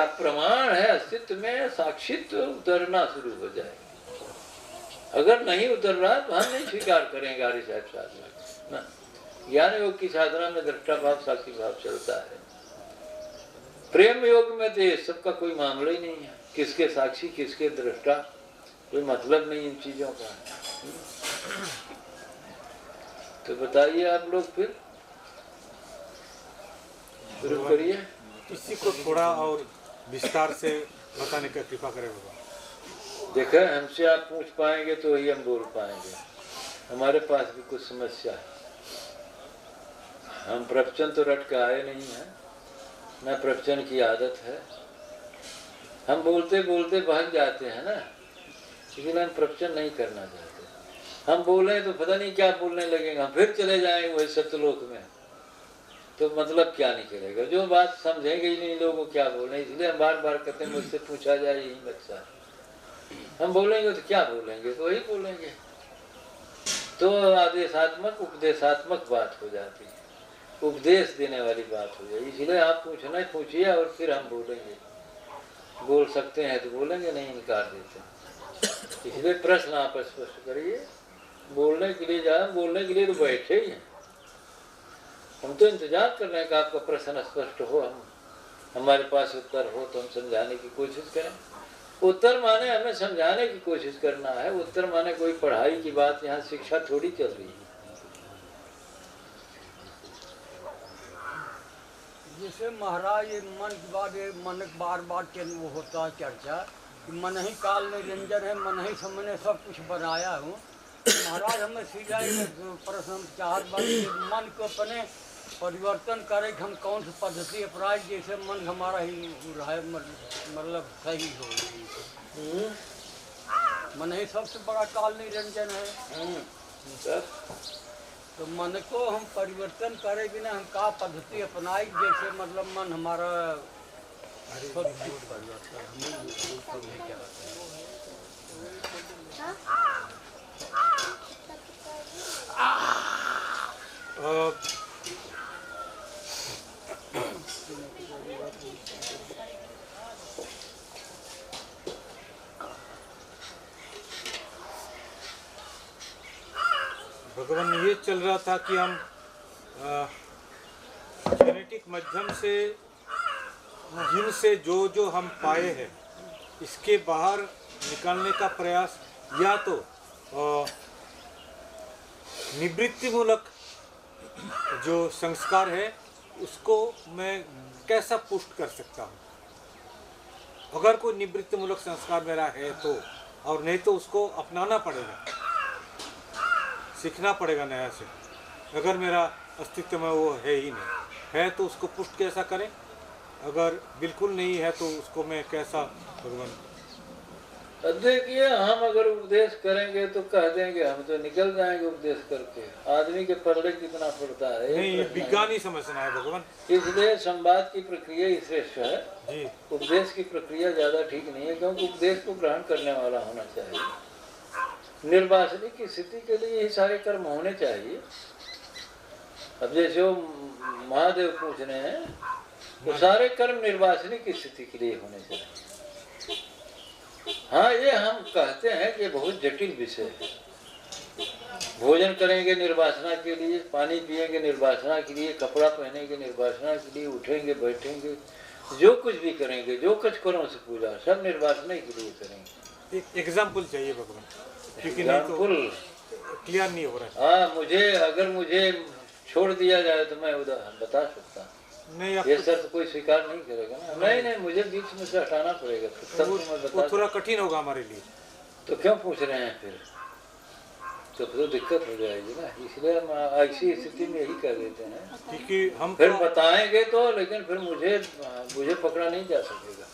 क्या प्रमाण है अस्तित्व में, साक्षित्व उतरना शुरू हो जाएगा। अगर नहीं उतर रहा तो हम नहीं स्वीकार करेंगे आर्य साहब साधना ना। ज्ञान योग की साधना में दृष्टा भाव साक्षी भाव चलता है। प्रेम योग में तो ये सबका कोई मामला ही नहीं है, किसके साक्षी किसके दृष्टा, कोई मतलब नहीं इन चीजों का। तो बताइए आप लोग फिर शुरू करिए। इसी को थोड़ा और विस्तार से बताने का कृपा करें बाबा। देखें, हमसे आप पूछ पाएंगे तो ही हम बोल पाएंगे। हमारे पास भी कुछ समस्या है। हम प्रवचन तो रट के आए नहीं हैं, न प्रवचन की आदत है। हम बोलते बोलते भाग जाते हैं ना, इसलिए हम प्रवचन नहीं करना चाहते। हम बोले तो पता नहीं क्या बोलने लगेंगे, हम फिर चले जाएंगे वही सत्यलोक में, तो मतलब क्या निकलेगा। जो बात समझेंगे ही नहीं लोगों क्या बोले, इसलिए हम बार बार कहते हैं मुझसे पूछा जाए यही मकसद। हम बोलेंगे तो क्या बोलेंगे, तो वही बोलेंगे। तो आदेशात्मक उपदेशात्मक बात हो जाती है, उपदेश देने वाली बात हो जाए। इसलिए आप पूछना ही पूछिए और फिर हम बोलेंगे। बोल सकते हैं तो बोलेंगे, नहीं इनकार देते हैं। इसलिए प्रश्न आप स्पष्ट करिए। बोलने के लिए जाए, बोलने के लिए तो बैठे ही हैं। हम तो इंतजार कर रहे हैं कि आपका प्रश्न स्पष्ट हो, हम हमारे पास उत्तर हो तो हम समझाने की कोशिश करें। उत्तर माने हमें समझाने की कोशिश करना है। उत्तर माने कोई पढ़ाई की बात, यहाँ शिक्षा थोड़ी चल रही है। जैसे महाराज ये मन की बात, ये मन बार बार वो होता है चर्चा कि मन ही काल में रंजन है, मन ही सामने सब कुछ बनाया हूँ। महाराज हमें सीधा प्रश्न चाहत बात, मन को अपने परिवर्तन करे कि हम कौन सी पद्धति अपनाए जैसे मन हमारा ही रहे, मतलब सही हो। मन ही सबसे बड़ा काल निरंजन है। तो मन को हम परिवर्तन करे बिना हम का पद्धति अपनाई जैसे मतलब मन हमारा भगवान ये चल रहा था कि हम जेनेटिक माध्यम से जिनसे जो हम पाए हैं इसके बाहर निकालने का प्रयास, या तो निवृत्तिमूलक जो संस्कार है उसको मैं कैसा पुष्ट कर सकता हूँ। अगर कोई निवृत्तिमूलक संस्कार मेरा है तो, और नहीं तो उसको अपनाना पड़ेगा, सीखना पड़ेगा नया से। अगर मेरा अस्तित्व में वो है ही नहीं है तो उसको पुष्ट कैसा करें, अगर बिल्कुल नहीं है तो उसको मैं कैसा भगवान। देखिए, हम अगर उपदेश करेंगे तो कह देंगे हम तो निकल जाएंगे उपदेश करके। आदमी के पल्ले कितना पड़ता है, नहीं ये विज्ञान ही समझना है भगवान। इसलिए संवाद की प्रक्रिया ही श्रेष्ठ है जी। उपदेश की प्रक्रिया ज्यादा ठीक नहीं है, क्योंकि उपदेश को ग्रहण करने वाला होना चाहिए। निर्वासनी की स्थिति के लिए यही सारे कर्म होने चाहिए। अब जैसे वो महादेव पूछ रहे हैं तो सारे कर्म निर्वासनी की स्थिति के लिए होने चाहिए। हाँ, ये हम कहते हैं कि बहुत जटिल विषय है। भोजन करेंगे निर्वासना के लिए, पानी पिएंगे निर्वासना के लिए, कपड़ा पहनेंगे निर्वासना के लिए, उठेंगे बैठेंगे, जो कुछ भी करेंगे, जो कुछ करो से पूजा, सब निर्वासना के लिए करेंगे। एक एग्जाम्पल चाहिए भगवान, क्योंकि नहीं तो क्लियर नहीं हो रहा है। हाँ, मुझे छोड़ दिया जाए तो मैं उदाहरण बता सकता हूँ। नहीं, ये शर्त कोई स्वीकार नहीं करेगा ना। नहीं, मुझे बीच में से हटाना पड़ेगा, तब तो मैं बता। थोड़ा कठिन होगा हमारे लिए। तो क्यों पूछ रहे हैं फिर, तो दिक्कत हो जाएगी ना। इसलिए हम ऐसी स्थिति में यही कर देते हैं, क्योंकि हम फिर बताएंगे तो, लेकिन फिर मुझे पकड़ा नहीं जा सकेगा।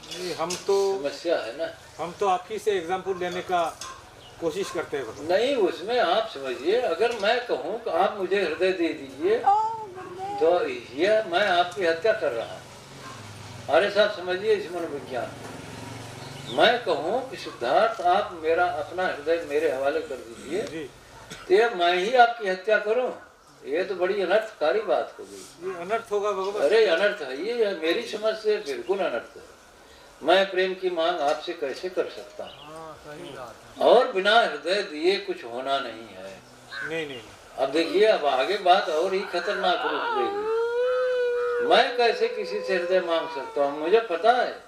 नहीं, हम तो समस्या है ना। हम तो आप ही से एग्जाम्पल लेने का कोशिश करते हैं भगवान। नहीं, उसमें आप समझिए, अगर मैं कहूँ कि आप मुझे हृदय दे दीजिए तो ये मैं आपकी हत्या कर रहा हूँ। अरे साहब समझिए इस मनोविज्ञान। मैं कहूँ कि सिद्धार्थ आप मेरा अपना हृदय मेरे हवाले कर दीजिए, तो मैं ही आपकी हत्या करूँ। ये तो बड़ी अनर्थकारी बात हो गई। ये अनर्थ होगा भगवान। अरे अनर्थ है ये, मेरी समझ से बिल्कुल अनर्थ है। मैं प्रेम की मांग आपसे कैसे कर सकता हूँ? हाँ सही बात है। और बिना हृदय दिए कुछ होना नहीं है। नहीं। अब देखिए, अब आगे बात और ही खतरनाक रूप लेगी। मैं कैसे किसी से हृदय मांग सकता हूँ? मुझे पता है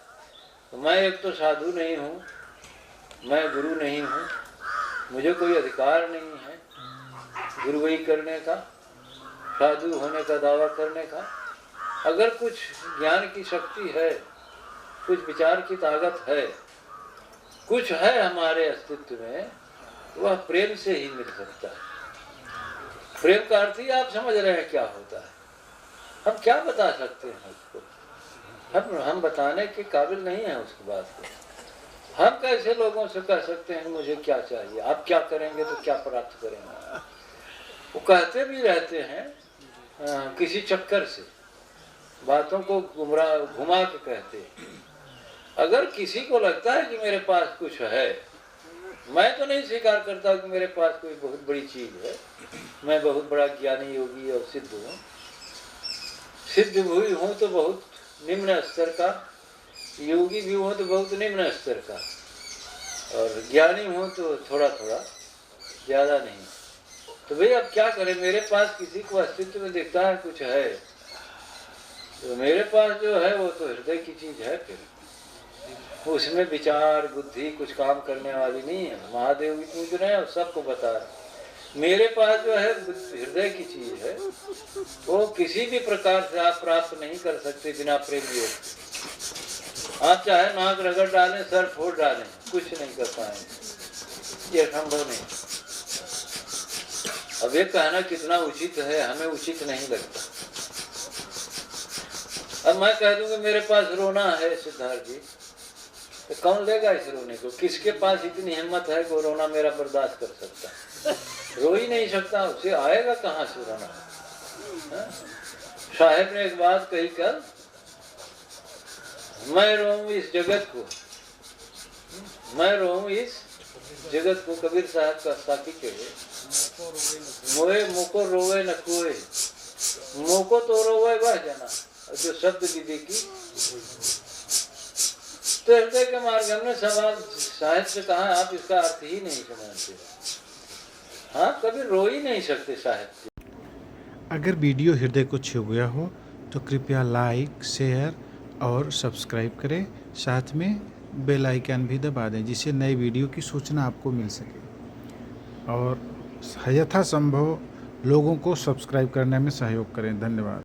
मैं एक तो साधु नहीं हूँ, मैं गुरु नहीं हूँ, मुझे कोई अधिकार नहीं है गुरुवही करने का, साधु होने का दावा करने का। अगर कुछ ज्ञान की शक्ति है, कुछ विचार की ताकत है, कुछ है हमारे अस्तित्व में, वह प्रेम से ही मिल सकता है। प्रेम का अर्थ ही आप समझ रहे हैं क्या होता है। हम क्या बता सकते हैं उसको? हम बताने के काबिल नहीं हैं उसकी बात को। हम कैसे लोगों से कह सकते हैं मुझे क्या चाहिए, आप क्या करेंगे तो क्या प्राप्त करेंगे? वो कहते भी रहते हैं किसी चक्कर से, बातों को घुमा के कहते हैं। अगर किसी को लगता है कि मेरे पास कुछ है, मैं तो नहीं स्वीकार करता कि मेरे पास कोई बहुत बड़ी चीज है, मैं बहुत बड़ा ज्ञानी योगी और सिद्ध हूँ। सिद्ध हुई हूँ तो बहुत निम्न स्तर का, योगी भी हूँ तो बहुत निम्न स्तर का, और ज्ञानी हूँ तो थोड़ा थोड़ा, ज़्यादा नहीं। तो भाई अब क्या करें? मेरे पास किसी को अस्तित्व में दिखता है कुछ है, तो मेरे पास जो है वो तो हृदय की चीज है। फिर उसमें विचार बुद्धि कुछ काम करने वाली नहीं है। महादेव भी पूछ रहे हैं और सबको बता रहे, मेरे पास जो है हृदय की चीज है, वो किसी भी प्रकार से आप प्राप्त नहीं कर सकते बिना प्रेम योग। आप चाहे नाक रगड़ डालें, सर फोड़ डालें, कुछ नहीं कर पाएंगे, ये संभव नहीं। अब ये कहना कितना उचित है, हमें उचित नहीं लगता। अब मैं कह दूंगा मेरे पास रोना है सिद्धार्थ जी, तो कौन लेगा इस रोने को? किसके पास इतनी हिम्मत है कि रोना मेरा बर्दाश्त कर सकता है? रो ही नहीं सकता, उसे आएगा कहाँ से रोना? साहेब ने एक बात कही कल, मैं रोऊं इस जगत को, मैं रोऊं इस जगत को। कबीर साहब का साथी के मोए मुको रोवे न कोई, मोको तो रोवे वह जना जो शब्द विधि की। तो हृदय के मार्ग हमने सवाल साहिब से कहा, आप इसका अर्थ ही नहीं समझते। हाँ, कभी रो ही नहीं सकते साहिब। अगर वीडियो हृदय को छू गया हो तो कृपया लाइक, शेयर और सब्सक्राइब करें। साथ में बेल आइकन भी दबा दें जिससे नई वीडियो की सूचना आपको मिल सके, और यथासंभव लोगों को सब्सक्राइब करने में सहयोग करें। धन्यवाद।